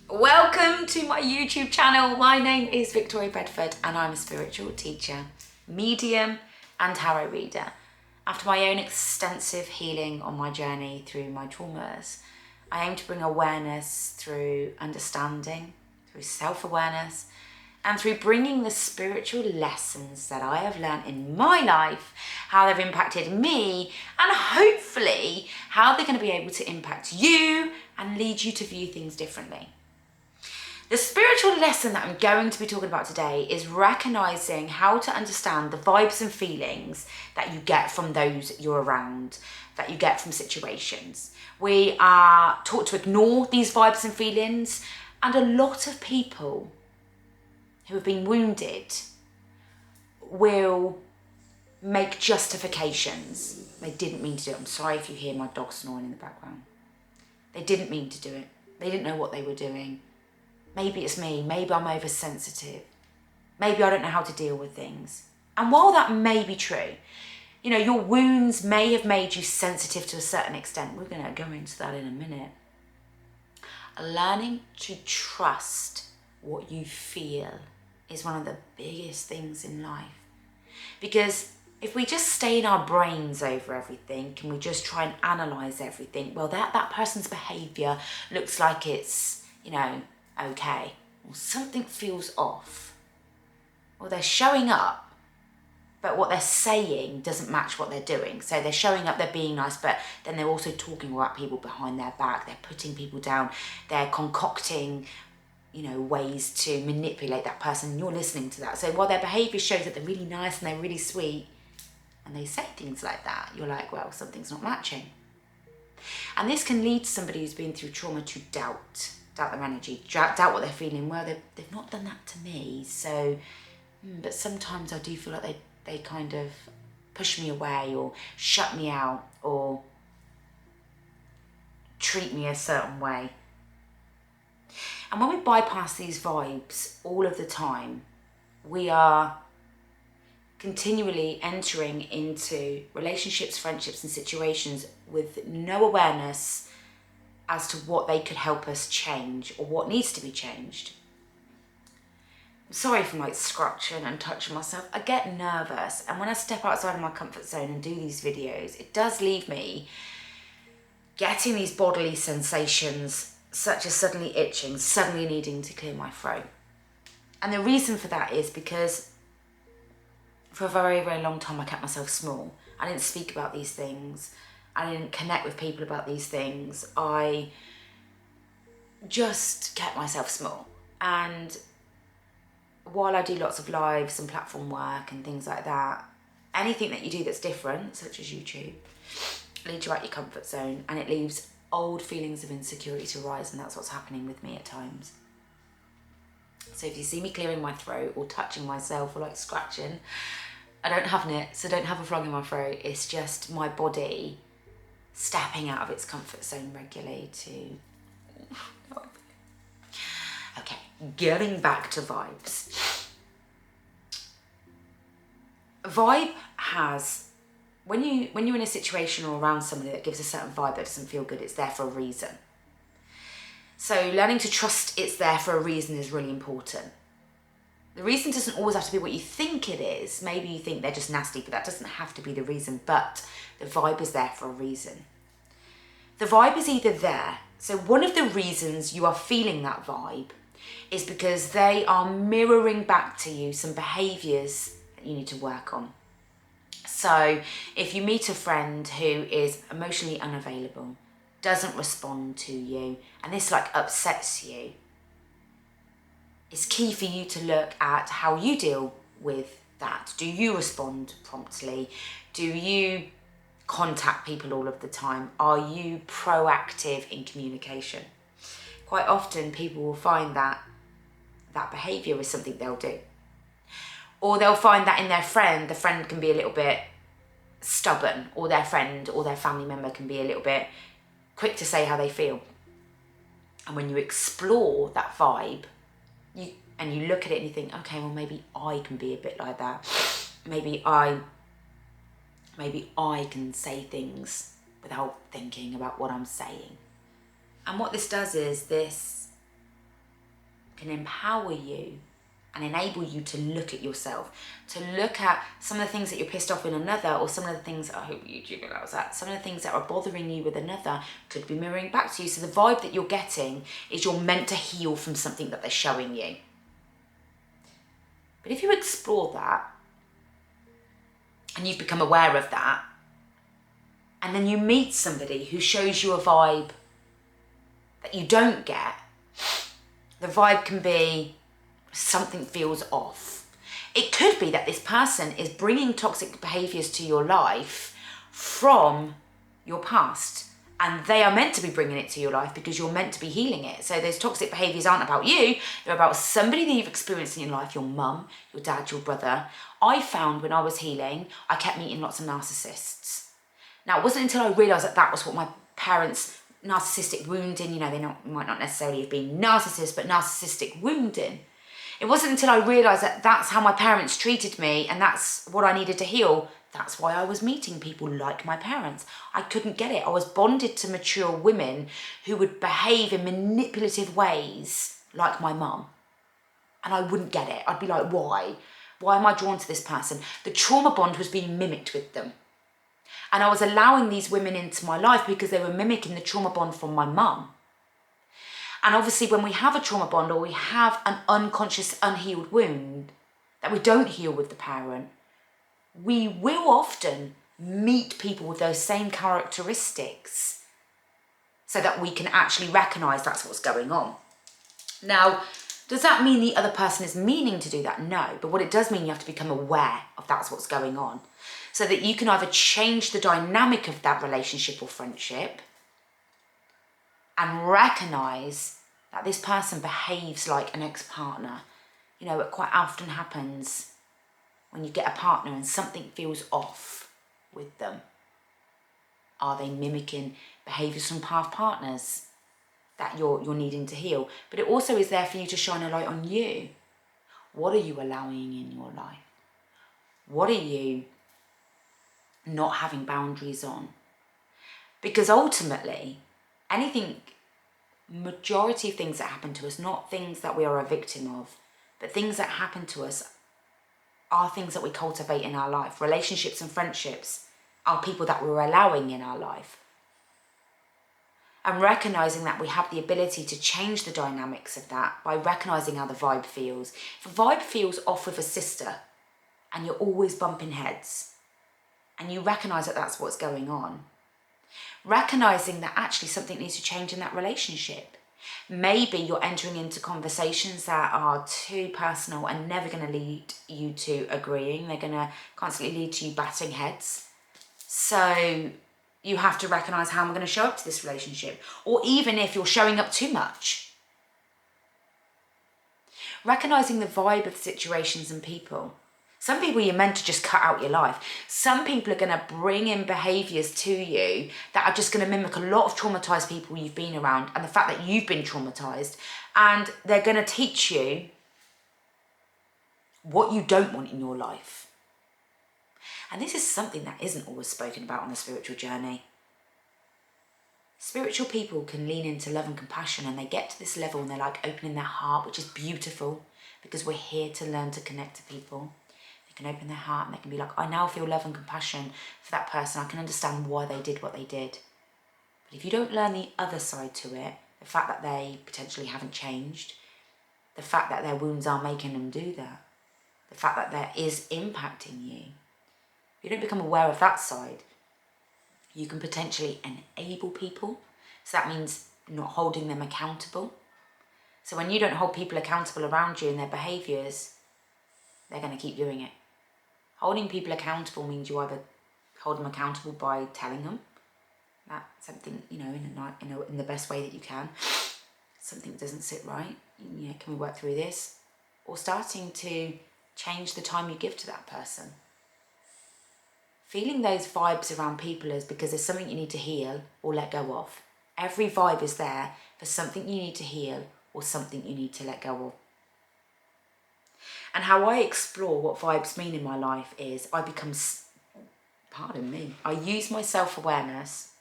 Welcome to my YouTube channel. My name is Victoria Bedford and I'm a spiritual teacher, medium and tarot reader. After my own extensive healing on my journey through my traumas, I aim to bring awareness through understanding, through self-awareness, and through bringing the spiritual lessons that I have learned in my life, how they've impacted me, and hopefully how they're going to be able to impact you and lead you to view things differently. The spiritual lesson that I'm going to be talking about today is recognizing how to understand the vibes and feelings that you get from those you're around, that you get from situations. We are taught to ignore these vibes and feelings, and a lot of people who have been wounded will make justifications. They didn't mean to do it. I'm sorry if you hear my dog snoring in the background. They didn't mean to do it. They didn't know what they were doing. Maybe it's me, maybe I'm oversensitive. Maybe I don't know how to deal with things. And while that may be true, you know, your wounds may have made you sensitive to a certain extent. We're gonna go into that in a minute. Learning to trust what you feel is one of the biggest things in life. Because if we just stay in our brains over everything and we just try and analyze everything, well, that person's behavior looks like it's, you know, okay, well, something feels off. Well, they're showing up, but what they're saying doesn't match what they're doing. So they're showing up, they're being nice, but then they're also talking about people behind their back. They're putting people down. They're concocting, you know, ways to manipulate that person, and you're listening to that. So while their behavior shows that they're really nice and they're really sweet, and they say things like that, you're like, well, something's not matching. And this can lead somebody who's been through trauma to doubt their energy, doubt what they're feeling. Well, they've not done that to me, so, but sometimes I do feel like they kind of push me away or shut me out or treat me a certain way. And when we bypass these vibes all of the time, we are continually entering into relationships, friendships, and situations with no awareness as to what they could help us change or what needs to be changed. I'm sorry for my scratching and touching myself. I get nervous, and when I step outside of my comfort zone and do these videos, it does leave me getting these bodily sensations, such as suddenly itching, suddenly needing to clear my throat. And the reason for that is because for a very, very long time I kept myself small. I didn't speak about these things. I didn't connect with people about these things. I just kept myself small. And while I do lots of lives and platform work and things like that, anything that you do that's different, such as YouTube, leads you out your comfort zone, and it leaves old feelings of insecurity to rise, and that's what's happening with me at times. So if you see me clearing my throat or touching myself or like scratching, I don't have nits, I don't have a frog in my throat. It's just my body stepping out of its comfort zone regularly to... Okay, getting back to vibes. Vibe has, when you're in a situation or around somebody that gives a certain vibe that doesn't feel good, it's there for a reason. So learning to trust it's there for a reason is really important. The reason doesn't always have to be what you think it is. Maybe you think they're just nasty, but that doesn't have to be the reason. But the vibe is there for a reason. The vibe is either there. So one of the reasons you are feeling that vibe is because they are mirroring back to you some behaviours that you need to work on. So if you meet a friend who is emotionally unavailable, doesn't respond to you, and this like upsets you, it's key for you to look at how you deal with that. Do you respond promptly? Do you contact people all of the time? Are you proactive in communication? Quite often people will find that that behaviour is something they'll do. Or they'll find that in their friend, the friend can be a little bit stubborn, or their friend or their family member can be a little bit quick to say how they feel. And when you explore that vibe, you look at it and you think, okay, well maybe I can be a bit like that. Maybe I Maybe I can say things without thinking about what I'm saying. And what this does is this can empower you and enable you to look at yourself, to look at some of the things that you're pissed off in another, or some of the things, I hope YouTube allows that, some of the things that are bothering you with another could be mirroring back to you. So the vibe that you're getting is you're meant to heal from something that they're showing you. But if you explore that, and you've become aware of that, and then you meet somebody who shows you a vibe that you don't get, the vibe can be something feels off. It could be that this person is bringing toxic behaviours to your life from your past, and they are meant to be bringing it to your life because you're meant to be healing it. So those toxic behaviours aren't about you, they're about somebody that you've experienced in your life, your mum, your dad, your brother. I found when I was healing, I kept meeting lots of narcissists. Now, it wasn't until I realised that that was what my parents' narcissistic wounding, they might not necessarily have been narcissists, but narcissistic wounding. It wasn't until I realised that that's how my parents treated me and that's what I needed to heal. That's why I was meeting people like my parents. I couldn't get it. I was bonded to mature women who would behave in manipulative ways like my mum. And I wouldn't get it. I'd be like, why? Why am I drawn to this person? The trauma bond was being mimicked with them. And I was allowing these women into my life because they were mimicking the trauma bond from my mum. And obviously when we have a trauma bond, or we have an unconscious, unhealed wound that we don't heal with the parent, we will often meet people with those same characteristics so that we can actually recognise that's what's going on. Now, does that mean the other person is meaning to do that? No, but what it does mean, you have to become aware of that's what's going on, so that you can either change the dynamic of that relationship or friendship and recognise that this person behaves like an ex-partner. It quite often happens when you get a partner and something feels off with them. Are they mimicking behaviours from past partners that you're needing to heal? But it also is there for you to shine a light on you. What are you allowing in your life? What are you not having boundaries on? Because ultimately, majority of things that happen to us, not things that we are a victim of, but things that happen to us are things that we cultivate in our life. Relationships and friendships are people that we're allowing in our life. And recognising that we have the ability to change the dynamics of that by recognising how the vibe feels. If a vibe feels off with a sister and you're always bumping heads and you recognise that that's what's going on, recognising that actually something needs to change in that relationship. Maybe you're entering into conversations that are too personal and never going to lead you to agreeing. They're going to constantly lead to you batting heads. So you have to recognise, how am I going to show up to this relationship? Or even if you're showing up too much. Recognising the vibe of situations and people. Some people you're meant to just cut out your life. Some people are going to bring in behaviours to you that are just going to mimic a lot of traumatised people you've been around, and the fact that you've been traumatised, and they're going to teach you what you don't want in your life. And this is something that isn't always spoken about on a spiritual journey. Spiritual people can lean into love and compassion, and they get to this level and they're like opening their heart, which is beautiful because we're here to learn to connect to people. They can open their heart and they can be like, I now feel love and compassion for that person. I can understand why they did what they did. But if you don't learn the other side to it, the fact that they potentially haven't changed, the fact that their wounds are making them do that, the fact that that is impacting you, if you don't become aware of that side, you can potentially enable people. So that means not holding them accountable. So when you don't hold people accountable around you and their behaviours, they're going to keep doing it. Holding people accountable means you either hold them accountable by telling them that something, in the best way that you can, something doesn't sit right, can we work through this? Or starting to change the time you give to that person. Feeling those vibes around people is because there's something you need to heal or let go of. Every vibe is there for something you need to heal or something you need to let go of. And how I explore what vibes mean in my life is I become pardon me, I use my self-awareness.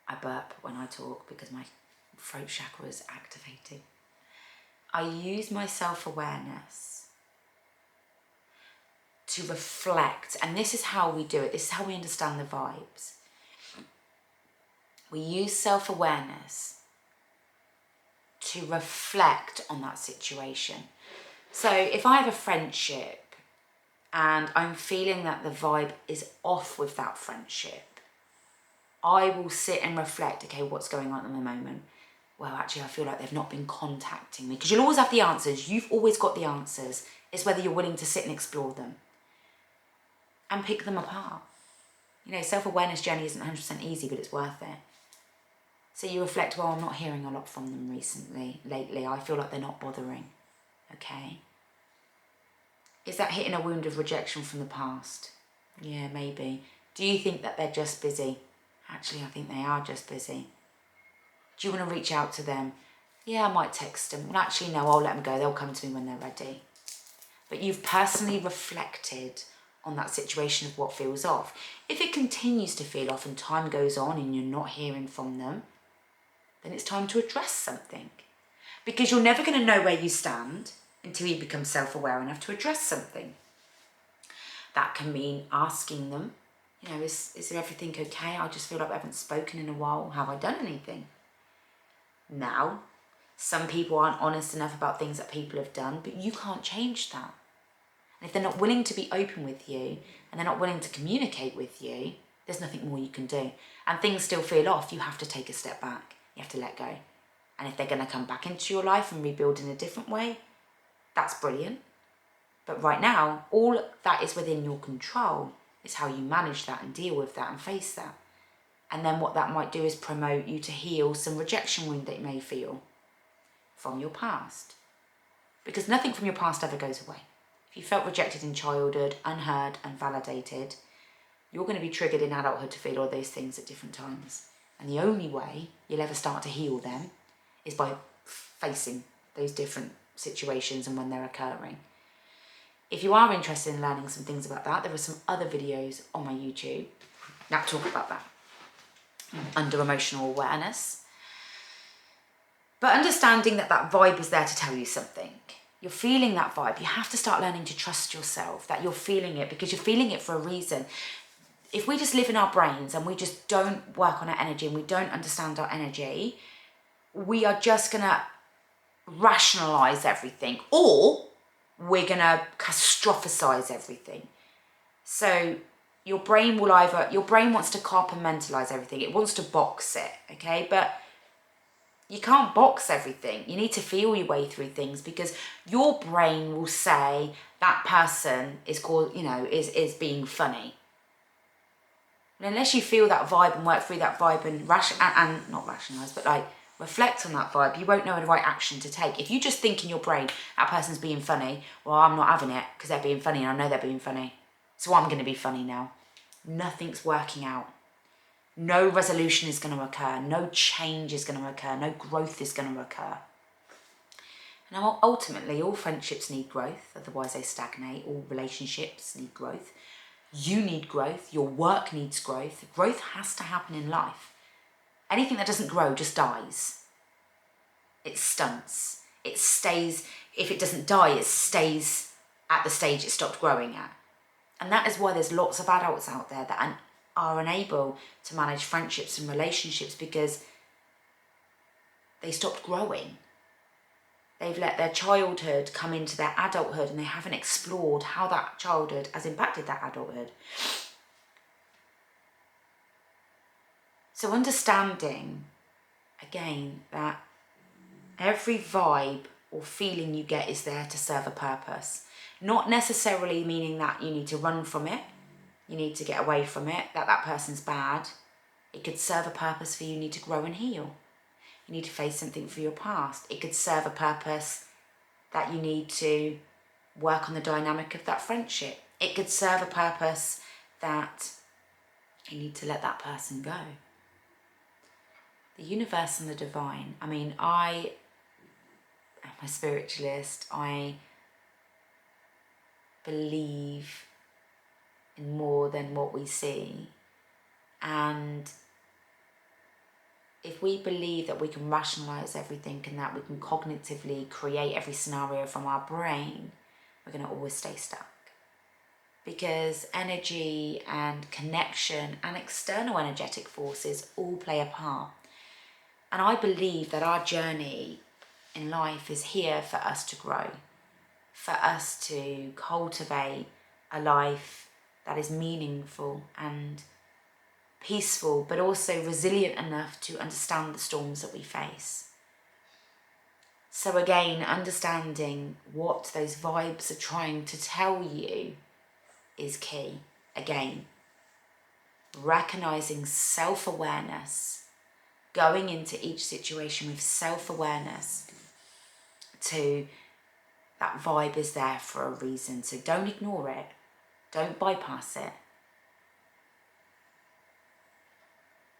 I burp when I talk because my throat chakra is activated. I use my self-awareness to reflect, and this is how we do it. This is how we understand the vibes. We use self-awareness to reflect on that situation. So if I have a friendship and I'm feeling that the vibe is off with that friendship, I will sit and reflect, okay, what's going on at the moment? Well, actually, I feel like they've not been contacting me. Because you'll always have the answers. You've always got the answers. It's whether you're willing to sit and explore them and pick them apart. You know, self-awareness journey isn't 100% easy, but it's worth it. So you reflect, well, I'm not hearing a lot from them lately. I feel like they're not bothering. Okay. Is that hitting a wound of rejection from the past? Yeah, maybe. Do you think that they're just busy? Actually, I think they are just busy. Do you want to reach out to them? Yeah, I might text them. Well, actually, no, I'll let them go. They'll come to me when they're ready. But you've personally reflected on that situation of what feels off. If it continues to feel off and time goes on and you're not hearing from them, then it's time to address something. Because you're never going to know where you stand until you become self-aware enough to address something. That can mean asking them, you know, is there everything okay? I just feel like I haven't spoken in a while. Have I done anything? Now, some people aren't honest enough about things that people have done, but you can't change that. And if they're not willing to be open with you and they're not willing to communicate with you, there's nothing more you can do. And things still feel off, you have to take a step back. You have to let go. And if they're going to come back into your life and rebuild in a different way, that's brilliant. But right now, all that is within your control is how you manage that and deal with that and face that. And then what that might do is promote you to heal some rejection wound that you may feel from your past. Because nothing from your past ever goes away. If you felt rejected in childhood, unheard, unvalidated, you're going to be triggered in adulthood to feel all those things at different times. And the only way you'll ever start to heal them is by facing those different situations and when they're occurring. If you are interested in learning some things about that, there are some other videos on my YouTube that talk about that under emotional awareness. But understanding that that vibe is there to tell you something. You're feeling that vibe. You have to start learning to trust yourself, that you're feeling it because you're feeling it for a reason. If we just live in our brains and we just don't work on our energy and we don't understand our energy, we are just going to rationalize everything, or we're going to catastrophize everything. So your brain wants to compartmentalize everything. It wants to box it, okay? But you can't box everything. You need to feel your way through things because your brain will say that person is being funny. And unless you feel that vibe and work through that vibe and not rationalise, but like reflect on that vibe, you won't know the right action to take. If you just think in your brain, that person's being funny, well, I'm not having it because they're being funny and I know they're being funny. So I'm going to be funny now. Nothing's working out. No resolution is going to occur. No change is going to occur. No growth is going to occur. Now, ultimately, all friendships need growth. Otherwise, they stagnate. All relationships need growth. You need growth. Your work needs growth. Growth has to happen in life. Anything that doesn't grow just dies. It stunts. It stays. If it doesn't die, it stays at the stage it stopped growing at. And that is why there's lots of adults out there that are unable to manage friendships and relationships because they stopped growing. They've let their childhood come into their adulthood and they haven't explored how that childhood has impacted that adulthood. So understanding, again, that every vibe or feeling you get is there to serve a purpose. Not necessarily meaning that you need to run from it, you need to get away from it, that person's bad. It could serve a purpose for you need to grow and heal. You need to face something for your past. It could serve a purpose that you need to work on the dynamic of that friendship. It could serve a purpose that you need to let that person go. The universe and the divine. I mean, I am a spiritualist. I believe more than what we see. And if we believe that we can rationalize everything and that we can cognitively create every scenario from our brain, we're going to always stay stuck. Because energy and connection and external energetic forces all play a part. And I believe that our journey in life is here for us to grow, for us to cultivate a life that is meaningful and peaceful, but also resilient enough to understand the storms that we face. So again, understanding what those vibes are trying to tell you is key. Again, recognizing self-awareness, going into each situation with self-awareness to that vibe is there for a reason. So don't ignore it. Don't bypass it.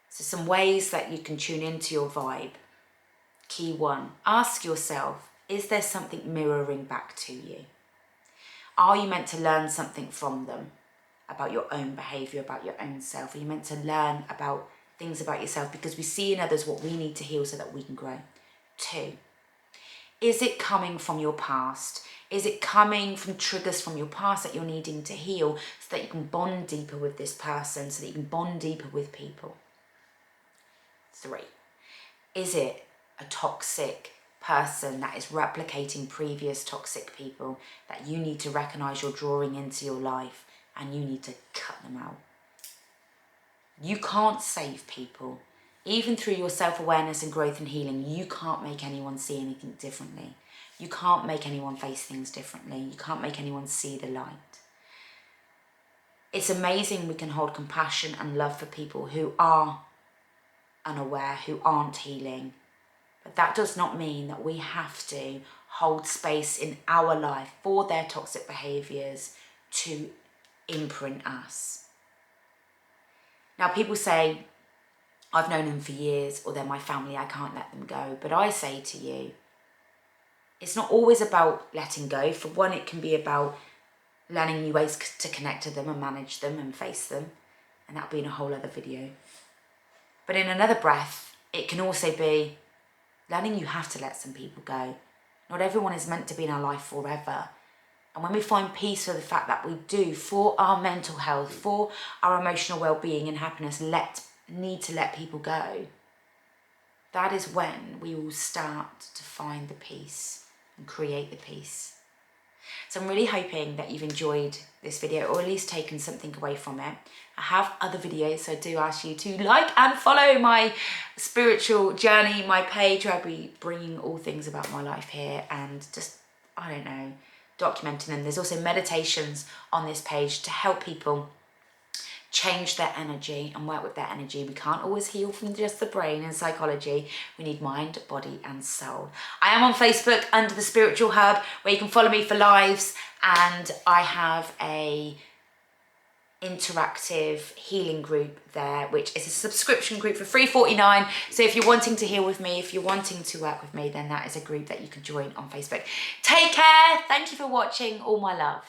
So some ways that you can tune into your vibe. Key 1, ask yourself, is there something mirroring back to you? Are you meant to learn something from them about your own behaviour, about your own self? Are you meant to learn about things about yourself because we see in others what we need to heal so that we can grow? 2, is it coming from your past? Is it coming from triggers from your past that you're needing to heal so that you can bond deeper with this person, so that you can bond deeper with people? 3, is it a toxic person that is replicating previous toxic people that you need to recognise you're drawing into your life and you need to cut them out? You can't save people. Even through your self-awareness and growth and healing, you can't make anyone see anything differently. You can't make anyone face things differently. You can't make anyone see the light. It's amazing we can hold compassion and love for people who are unaware, who aren't healing. But that does not mean that we have to hold space in our life for their toxic behaviours to imprint us. Now, people say, I've known them for years, or they're my family, I can't let them go. But I say to you, it's not always about letting go. For one, it can be about learning new ways to connect to them and manage them and face them. And that'll be in a whole other video. But in another breath, it can also be learning you have to let some people go. Not everyone is meant to be in our life forever. And when we find peace with the fact that we do, for our mental health, for our emotional well-being and happiness, need to let people go, that is when we will start to find the peace and create the peace. So I'm really hoping that you've enjoyed this video, or at least taken something away from it. I have other videos, so I do ask you to like and follow my spiritual journey, my page, where I'll be bringing all things about my life here and just, I don't know, documenting them. There's also meditations on this page to help people change their energy and work with their energy. We can't always heal from just the brain and psychology. We need mind, body and soul. I am on Facebook under the Spiritual Hub, where you can follow me for lives, and I have a interactive healing group there, which is a subscription group for $3.49. So if you're wanting to heal with me, if you're wanting to work with me, then that is a group that you can join on Facebook. Take care. Thank you for watching. All my love.